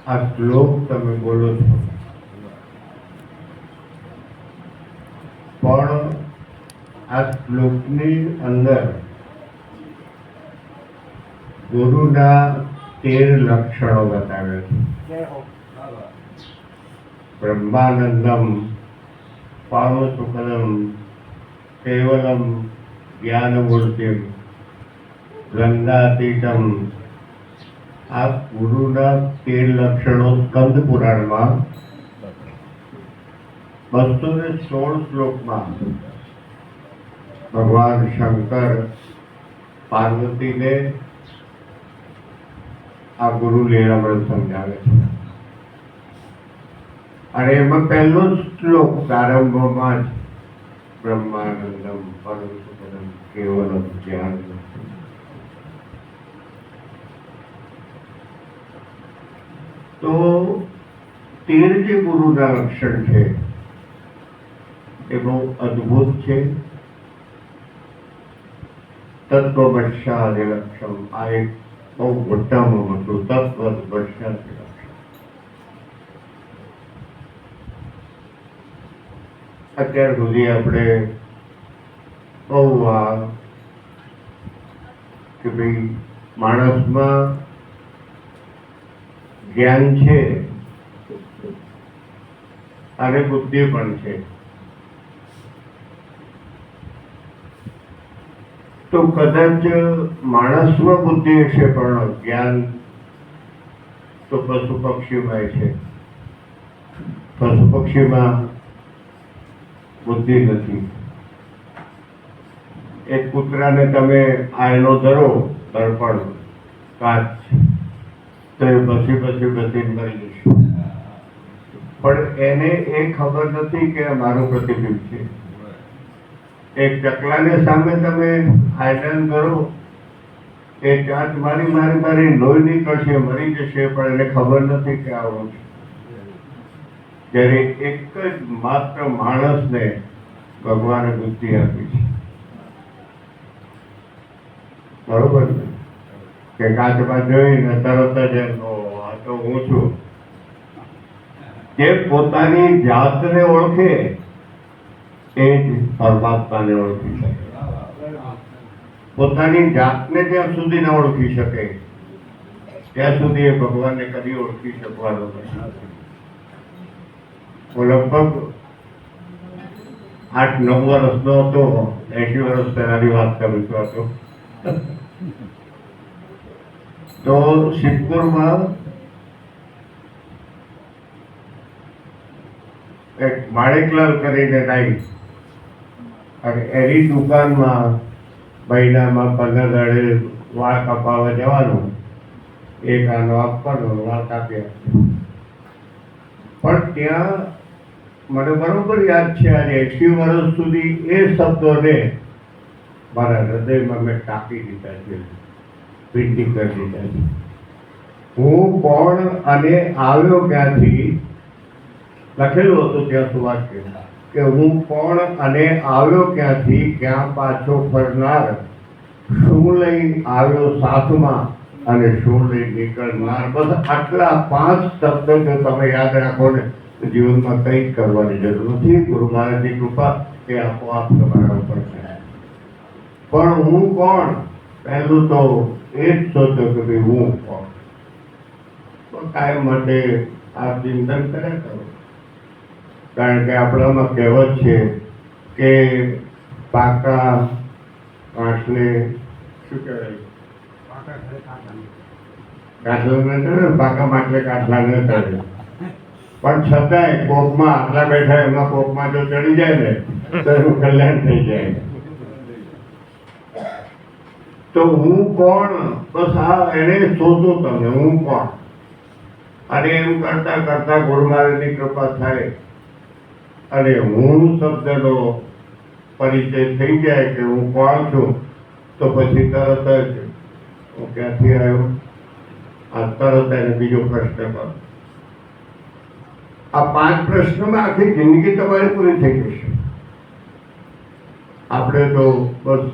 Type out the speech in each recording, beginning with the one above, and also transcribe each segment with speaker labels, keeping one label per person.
Speaker 1: આ શ્લોક તમે બોલો છો, પણ આ શ્લોકની અંદર ગુરુના 13 લક્ષણો બતાવે છે. બ્રહ્માનંદમ, પાવસુકલમ, કેવલમ, જ્ઞાનમૂર્તિમ, ગંધાતીતમ. આ ગુરુના 13 લક્ષણો સ્કંદ પુરાણમાં 216 શ્લોકમાં ભગવાન શંકર પાર્વતીને આ ગુરુ લીલામૃત સમજાવે છે. અને એમાં પહેલો શ્લોક પ્રારંભમાં જ બ્રહ્માનંદમ પરમસુખદમ કેવલમ જ્ઞાન. તો 13 જે ગુરુના લક્ષણ છે એ બહુ અદ્ભુત છે. તત્વવશાદિ લક્ષણ, આ એક બહુ મોટામાં મોટું તત્વવશાદિ લક્ષણ. અત્યાર સુધી આપણે બહુ કે ભાઈ માણસમાં જ્ઞાન છે અને બુદ્ધિ પણ છે. તો કદાચ માણસમાં બુદ્ધિ હશે પણ જ્ઞાન તો પશુ પક્ષીમાં છે. પશુ પક્ષીમાં બુદ્ધિ નથી. એક કૂતરાને તમે આયનો ધરો, દર્પણ કાચ, તો એ પછી મરી જશે. પણ એને એ ખબર નથી કે મારું પ્રતિબિંબ છે. એક ચકલાને સામે તમે આયરન કરો, એ ચાંચ મારી લોહી નીકળશે, મરી જશે, પણ એને ખબર નથી કે આવું છે. જ્યારે એક જ માત્ર માણસને ભગવાને બુદ્ધિ આપી છે. બરોબર ને? કે કાચમાં જોઈને તરત જ આ તો હું છું. જે પોતાની જાતને ઓળખે એ જ પરમાત્માને ઓળખી શકે. પોતાની જાતને જ્યાં સુધી ન ઓળખી શકે ત્યાં સુધી એ ભગવાનને કદી ઓળખી શકવાનો નથી. હું લગભગ 8-9 વર્ષનો હતો, 80 વર્ષ પહેલાની વાત કરું છું. તો સિદ્ધપુરમાં એક માણેકલાલ કરીને નાઈ, અને એની દુકાનમાં મહિનામાં 15 દાડે વાળ કપાવવા જવાનું, એક આનો આપવાનો, વાળ કાપી આપવાનો. પણ ત્યાં મને બરોબર યાદ છે, આજે 80 વર્ષ સુધી એ શબ્દોને મારા હૃદયમાં મેં કાપી દીધા છે, પીટી કરી દીધા છે. હું કોણ અને આવ્યો ક્યાંથી લખેલું હતું ત્યાં સુવાક્ય કે હું કોણ અને આવ્યો ક્યાંથી, ક્યાં પાછો ફરનાર, શું લઈ આવ્યો સાથમાં અને શું લઈ નીકળનાર. બસ આટલા 5 શબ્દો જો તમે યાદ રાખો ને તો જીવનમાં કંઈ કરવાની જરૂર નથી. ગુરુ મહારાજની કૃપા એ આપોઆપ તમારા ઉપર થાય. પણ હું કોણ, પહેલું તો એ જ સોચો કે ભાઈ હું કોણ. તો કાયમ માટે આ ચિંતન કર્યા કરો. કારણ કે આપણામાં કહેવત છે કે પાકા કાંઠને શું કહેવાય, કાંઠલા ન ચડે, પાકા માટલે કાંઠલા ન ચડે. પણ છતાંય કોકમાં આટલા બેઠા એમાં કોકમાં જો ચડી જાય ને તો એનું કલ્યાણ થઈ જાય. તો હું કોણ, બસ આ એને શોધો તમે, હું કોણ. અને એમ કરતા કરતા ગુરુ મહારાજની કૃપા થાય અને હું શબ્દનો પરિચય થઈ જાય કે હું કોણ છું, તો પછી તરત જ હું ક્યાંથી આવ્યો, આ તરત એને બીજો પ્રશ્ન કરો. આ 5 પ્રશ્નોમાં આખી જિંદગી તમારી પૂરી થઈ જશે. આપણે તો બસ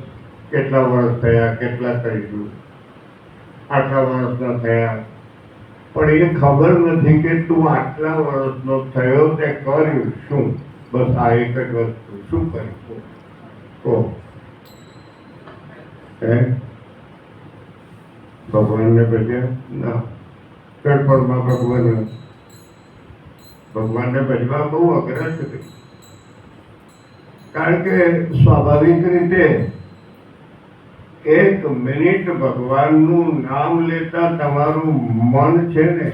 Speaker 1: કેટલા વર્ષ થયા, કેટલા કરીશું, આટલા વર્ષના થયા, પણ એ ખબર નથી કે તું આટલા વર્ષનો થયો તે કર્યું શું. બસ આ એક જ વસ્તુ, શું કર્યું કહો. ભગવાનને ભજ્યા ના, ગણપણમાં ભગવાનને ભજવા બહુ અઘરા છે. કારણ કે સ્વાભાવિક રીતે 1 મિનિટ ભગવાનનું નામ લેતા તમારું મન છે ને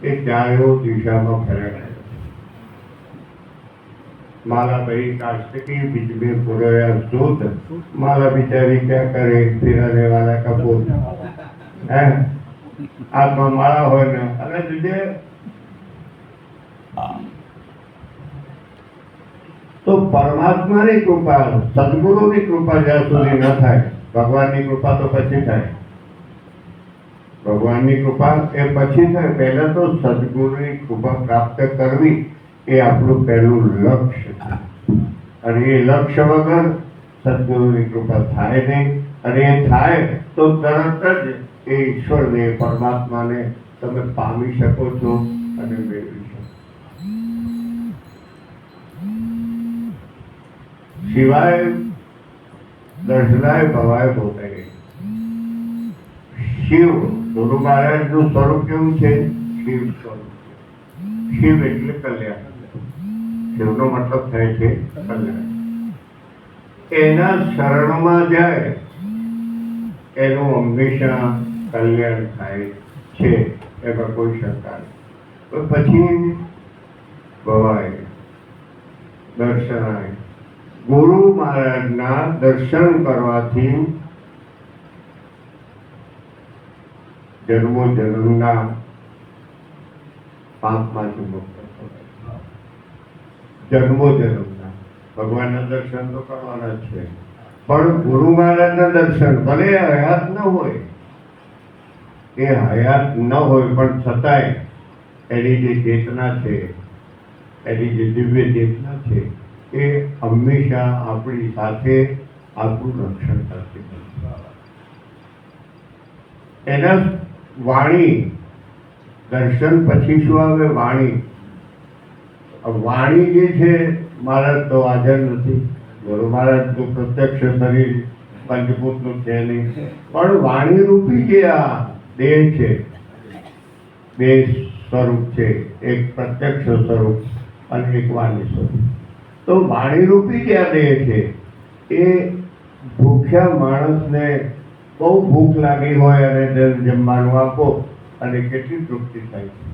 Speaker 1: એ ચારો દિશામાં ફરે. माला भाई काश्तकी बीच में पुरया सूत, माला बिचारी क्या करे, फिराने वाला का पूत है. आत्मा माला हो ने अरे तुझे तो परमात्मा ની કૃપા, સદગુરુ ની કૃપા જ્યાં સુધી ન થાય, ભગવાન ની કૃપા તો પછી થાય. ભગવાન ની કૃપા એ પછી થાય. પહેલા તો સદગુરુ ની કૃપા પ્રાપ્ત કરવી એ આપણું પહેલું લક્ષ્ય છે. અને એ લક્ષ્ય વગર સદગુરુની કૃપા થાય નહીં. અને એ થાય તો તરત જ એ ઈશ્વરને, પરમાત્માને તમે પામી શકો છો અને મેળવી શકો. સિવાય દર્શનાય ભવાય બોલે. શિવ ગુરુ મહારાજનું સ્વરૂપ કેવું છે? શિવ સ્વરૂપ. શિવ એટલે કલ્યાણ. શિવનો મતલબ થાય છે કલ્યાણ. એના શરણમાં જાય એનું હંમેશા કલ્યાણ થાય છે, એમાં કોઈ શંકા નહીં. પછી ભવાય દર્શનાય. ગુરુ મહારાજના દર્શન કરવાથી જન્મો જન્મના પાપમાંથી મુક્ત. જન્મો જન્મના ભગવાનના દર્શન તો કરવાના જ છે, પણ ગુરુ મહારાજના દર્શન ભલે હયાત ન હોય, એ હયાત ન હોય પણ છતાંય એની જે ચેતના છે, એની જે દિવ્ય ચેતના છે, એ હંમેશા આપણી સાથે આપણું રક્ષણ કરતી. એના વાણી, દર્શન પછી શું આવે? વાણી. વાણી જે છે, મહારાજ તો હાજર નથી. ગુરુ મહારાજ તો પ્રત્યક્ષ શરીર પંચભૂતનું છે નહીં, પણ વાણી રૂપી જે આ દેહ છે, બે સ્વરૂપ છે, એક પ્રત્યક્ષ સ્વરૂપ અને એક વાણી સ્વરૂપ. તો વાણી રૂપી જે આ દેહ છે, એ ભૂખ્યા માણસને બહુ ભૂખ લાગી હોય અને તેને જમવાનું આપો અને કેટલી તૃપ્તિ થાય છે.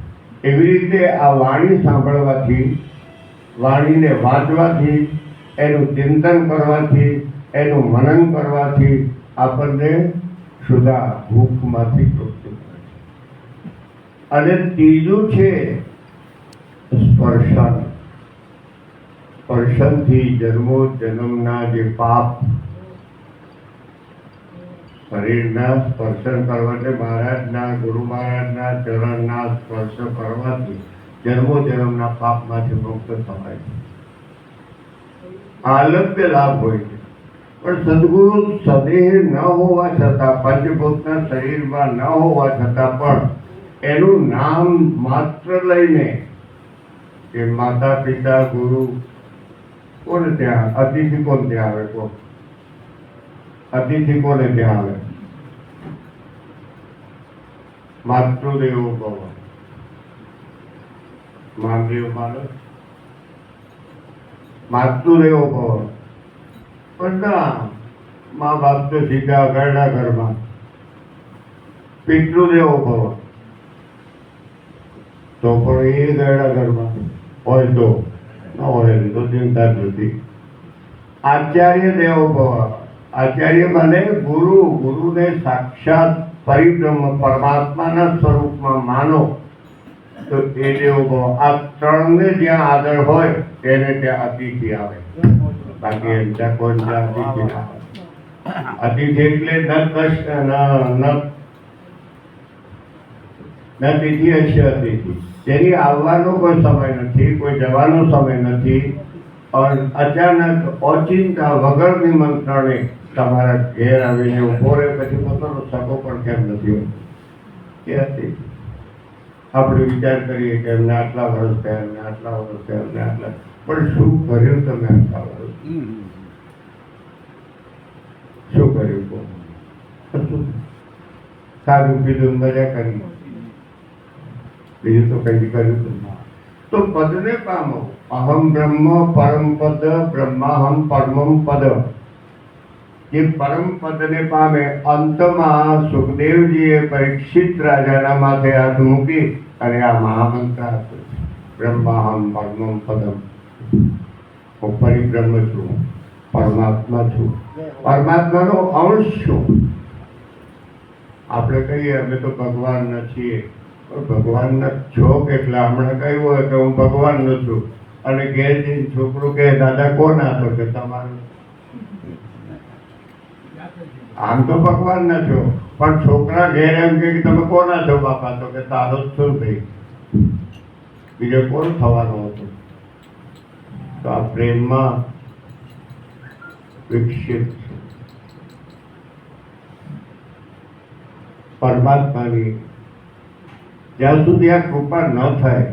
Speaker 1: એવી રીતે આ વાણી સાંભળવાથી, વાણીને વાંચવાથી, એનું ચિંતન કરવાથી, એનું મનન કરવાથી આપણને ક્ષુધા, ભૂખમાંથી તૃપ્તિ મળે છે. અને ત્રીજું છે સ્પર્શન. સ્પર્શનથી જન્મો જન્મના જે પાપ, શરીરના સ્પર્શન કરવાથી, મહારાજના, ગુરુ મહારાજના ચરણના સ્પર્શ કરવાથી જન્મો જન્મના પાપમાંથી મુક્ત થવાય છે. આલભ્ય લાભ હોય છે. પણ સદગુરુ સદેહ ન હોવા છતાં, પંચભૂતના શરીરમાં ન હોવા છતાં પણ એનું નામ માત્ર લઈને, કે માતા પિતા ગુરુ કોને ત્યાં, અતિથિ કોણ ત્યાં આવે? કોણ અતિથિ કોને ત્યાં આવે? માતૃદેવો ભવ. માનદેવ માનો, માતૃદેવો ભવ. પણ ના, મા બાપ તો સીધા ઘરડા ઘરમાં. પિતૃદેવો ભવ, તો પણ એ ઘરડા ઘરમાં હોય તો, ન હોય તો ચિંતા જ નથી. આચાર્ય દેવો ભવ. આચાર્ય મને ગુરુ, ગુરુને સાક્ષાત પરિબ્રહ્મ પરમાત્માના સ્વરૂપમાં માનો તો એ દેવો ભવ. આ ત્રણને જ્યાં આદર હોય તેને ત્યાં અતિથિ આવે. બાકી એમ ત્યાં કોઈ ત્યાં અતિથિ ના આવે. અતિથિ એટલે ન કષ્ટ ન તિથિ હશે અતિથિ, જેની આવવાનો કોઈ સમય નથી, કોઈ જવાનો સમય નથી. અચાનક ઓચિંતા વગર નિમંત્રણે તમારા ઘેર આવીને ઉભો રહે, પછી પોતાનો સગો પણ કેમ નથી એ અતિથિ. આપણે વિચાર કરીએ કે એમને આટલા વર્ષ થયા, એમને આટલા વર્ષ થયા, એમને આટલા, પણ શું કર્યું તમે આટલા વર્ષ? શું કર્યું? કશું. સારું પીધું, મજા કરી, બીજું તો કઈ કર્યું તો ના. તો પદને પામો. અહમ બ્રહ્મ પરમ પદ, બ્રહ્માહમ પરમમ પદ. જે પરમ પદને પામે, અંતમાં સુખદેવજીએ પરીક્ષિત રાજાના માથે હાથ મૂકી અને આ મહામંત્ર આપ્યો, બ્રહ્માહમ પરમમ પદમ. હું પરિબ્રહ્મ છું, પરમાત્મા છું, પરમાત્માનો અંશ છું. આપણે કહીએ અમે તો ભગવાન છીએ, પણ ભગવાનના છો કેટલા? હમણાં કહ્યું હોય કે હું ભગવાન ન છું, અને ઘેર જઈને છોકરું કહે દાદા કોણ હતો? કે તમારું. આમ તો ભગવાન ના છો, પણ છોકરા ઘેર એમ કે તમે કોના છો બાપા? તો કે તારો જ છું ભાઈ, બીજો કોણ થવાનો હતો? તો આ પ્રેમમાં વિકસિત છે પરમાત્માની. જ્યાં સુધી આ કૃપા ન થાય,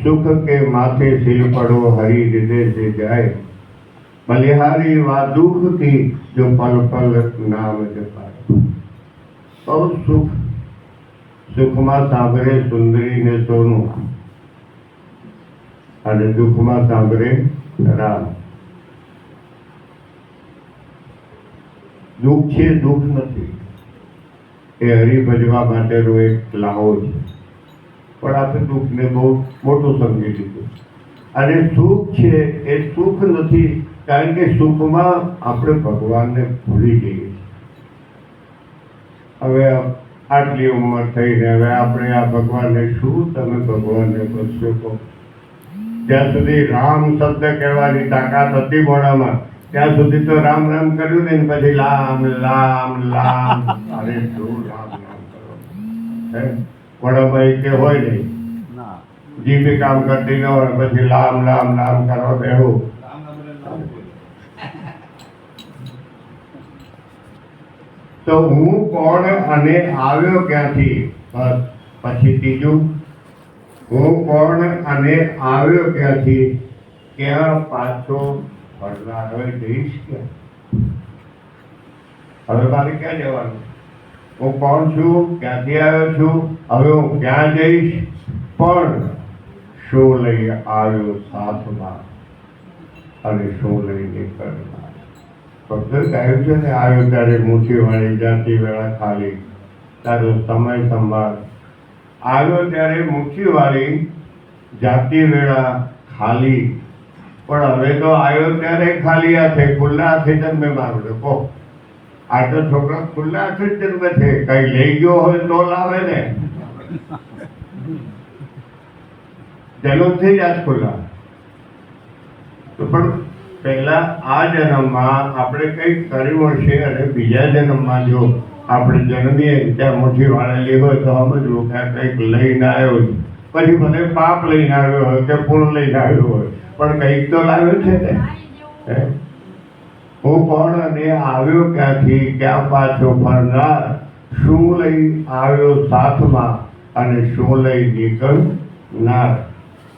Speaker 1: સુખ કે માથે સિલ પડો હરી હૃદય से જાય, બલિહારી વા દુઃખ की जो पल पल नाम जपाય. બહુ સુખ, સુખમાં સાંભળે સુંદરી ને સોનું, અને દુઃખમાં સાંભળે રામ. દુઃખ છે, દુઃખ નથી, એ હરિભજવા માટેનો એક લાહો છે. પણ આપણે દુઃખને બહુ મોટું સમજી લીધું. અને સુખ છે એ સુખ નથી, કારણ કે સુખમાં આપણે ભગવાનને ભૂલી જઈએ છીએ. હવે આટલી ઉંમર થઈને હવે આપણે આ ભગવાનને શું, તમે ભગવાનને બસશો કહો? જ્યાં સુધી રામ શબ્દ કહેવાની તાકાત હતી મોઢામાં, ત્યાં સુધી તો રામ રામ કર્યું ને, પછી લામ લામ લામ. અરે શું રામ રામ કરો? વડાભાઈ કે હોય નહીં, જીભે કામ કરતી ન હોય, પછી લામ લામ લામ કરવા બેહું. તો હું કોણ અને આવ્યો ક્યાંથી? બસ પછી ત્રીજું, હું કોણ અને આવ્યો ક્યાંથી, ક્યાં પાછો ફરનાર? હવે જઈશ ક્યાં? હવે મારે ક્યાં જવાનું? હું કોણ છું, ક્યાંથી આવ્યો છું, હવે હું ક્યાં જઈશ? પણ શું લઈ આવ્યો સાથમાં, અને શું લઈ નીકળનાર? ફક્ત કહ્યું છે ને, આવ્યો ત્યારે મુઠ્ઠી વાળી જાતિ વેળા ખાલી, તારો સમય સંભાળ. આવ્યો ત્યારે મુઠ્ઠી વાળી જાતિ વેળા ખાલી, પણ હવે તો આવ્યો ત્યારે ખાલી હાથે, ખુલ્લા હાથે જન્મે મારો કહો. આ તો છોકરો ખુલ્લા હાથે જ જન્મે છે, કઈ લઈ ગયો હોય તો લાવે ને, જન્મથી જ આજ ખુલ્લા. તો પણ પહેલા આ જન્મમાં આપણે કંઈક કર્યું હશે, અને બીજા જન્મમાં જો આપણે જન્મીએ ત્યાં મુઠ્ઠી વાળેલી હોય તો સમજવું કે કંઈક લઈને આવ્યો છે. પછી ભલે પાપ લઈને આવ્યો હોય કે પુણ્ય લઈને આવ્યો હોય, પણ કંઈક તો લાવ્યો છે ને. હું કોણ અને આવ્યો ક્યાંથી, ક્યાં પાછો ફરનાર? શું લઈ આવ્યો સાથમાં, અને શું લઈ નીકળનાર?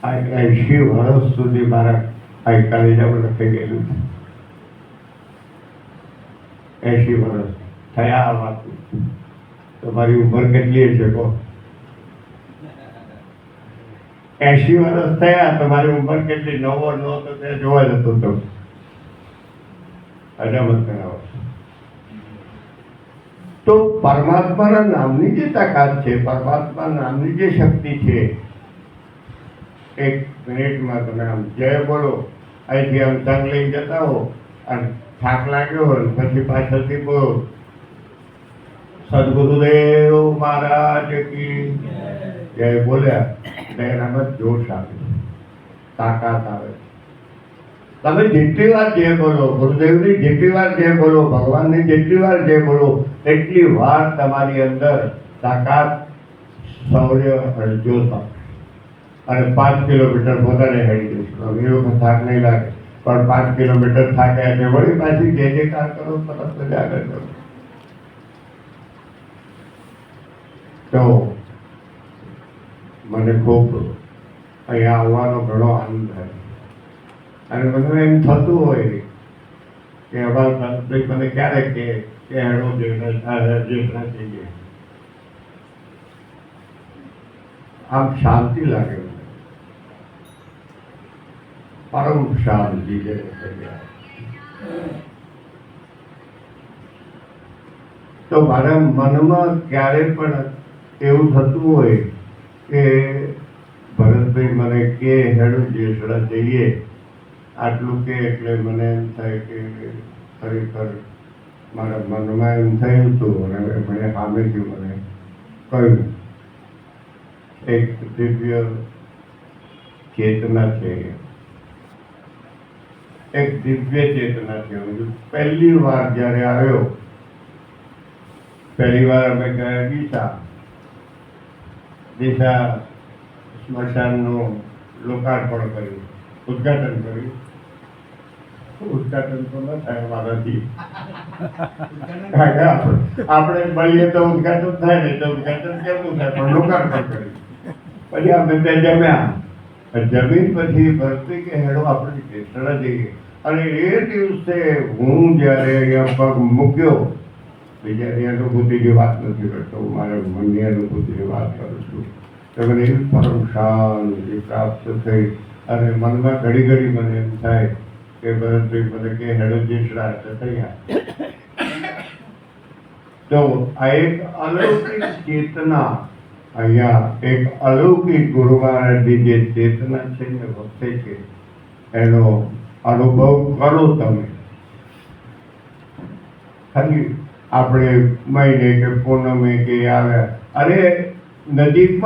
Speaker 1: આ 80 વર્ષ સુધી મારા આ કલેજામાં લખાઈ ગયેલું છે. 80 વર્ષ થયા આ વાત. તમારી ઉંમર કેટલી હશે કહો? 80 વર્ષ થયા, તમારી ઉંમર કેટલી? 90 નો તો ત્યાં જોવા જતો હતો. અજામત કરાવો. તો પરમાત્માના નામની જે તાકાત છે, પરમાત્મા નામની જે શક્તિ છે, 1 મિનિટમાં તમે આમ જય બોલો, અહીંથી આમ સંગ લઈને જતા હો, અને થાક લાગ્યો હોય પછી પાછળથી બોલો સદગુરુદેવ મહારાજ કી જય બોલ્યા એટલે એનામાં જોશ આવે, તાકાત આવે. તમે જેટલી વાર જય બોલો, ગુરુદેવની જેટલી વાર જય બોલો, ભગવાનની જેટલી વાર જય બોલો, એટલી વાર તમારી અંદર તાકાત, શૌર્ય અને જોશ આવે. અને 5 કિલોમીટર પોતાને હેડી જશું. એ વખત થાક નહીં લાગે, પણ 5 કિલોમીટર થાક્યા છે વળી પાછી જે કાર કરો, તરત જ આગળ કરો. તો મને ખૂબ અહીંયા આવવાનો ઘણો આનંદ થાય. અને મને એમ થતું હોય કે અમારા મને ક્યારેક કે હેડો જેઠા જઈએ, આમ શાંતિ લાગે મને, પરમ શાંતિ છે. તો મારા મનમાં ક્યારે પણ એવું થતું હોય કે ભરતભાઈ મને કે હેડો જેસડા જઈએ, આટલું કે એટલે મને એમ થાય કે ખરેખર મારા મનમાં એમ થયું હતું અને મને સામેથી મને કહ્યું એક દિવ્ય ચેતના છે, એક દિવ્ય ચેતના છે. પહેલી વાર જ્યારે આવ્યો, પહેલી વાર અમે ગયા દિશા સ્મશાનનું લોકાર્પણ કર્યું, ઉદ્ઘાટન કર્યું. ઉદ્ઘાટન તો ન થાય મારાથી, આપણે મળીએ તો ઉદ્ઘાટન થાય ને, તો ઉદ્ઘાટન કેવું થાય, પણ લોકાર્પણ કર્યું. પછી અમે ત્યાં જમ્યા, જમીન પછી ભરતી કે હેડો આપણે જેસડા જઈએ. અને એ દિવસે હું જ્યારે અહીંયા પગ મૂક્યો, બીજાની અનુભૂતિની વાત નથી કરતો, હું મારા મનની અનુભૂતિની વાત કરું છું. તો મને એવી પરમ શાંતિ પ્રાપ્ત થઈ. અને મનમાં ઘડી ઘડી મને એમ થાય કે ભરતભાઈ મને કે હેડો જેસડા તૈયાર. તો આ એક અલૌકિક ચેતના, અહીંયા એક અલૌકિક ગુરુ મહારાજની જે ચેતના છે ને વખતે છે, એનો અનુભવ કરો તમે. ખાલી આપણે મહિને કે પૂનમે કે આવ્યા, અરે નજીકમાં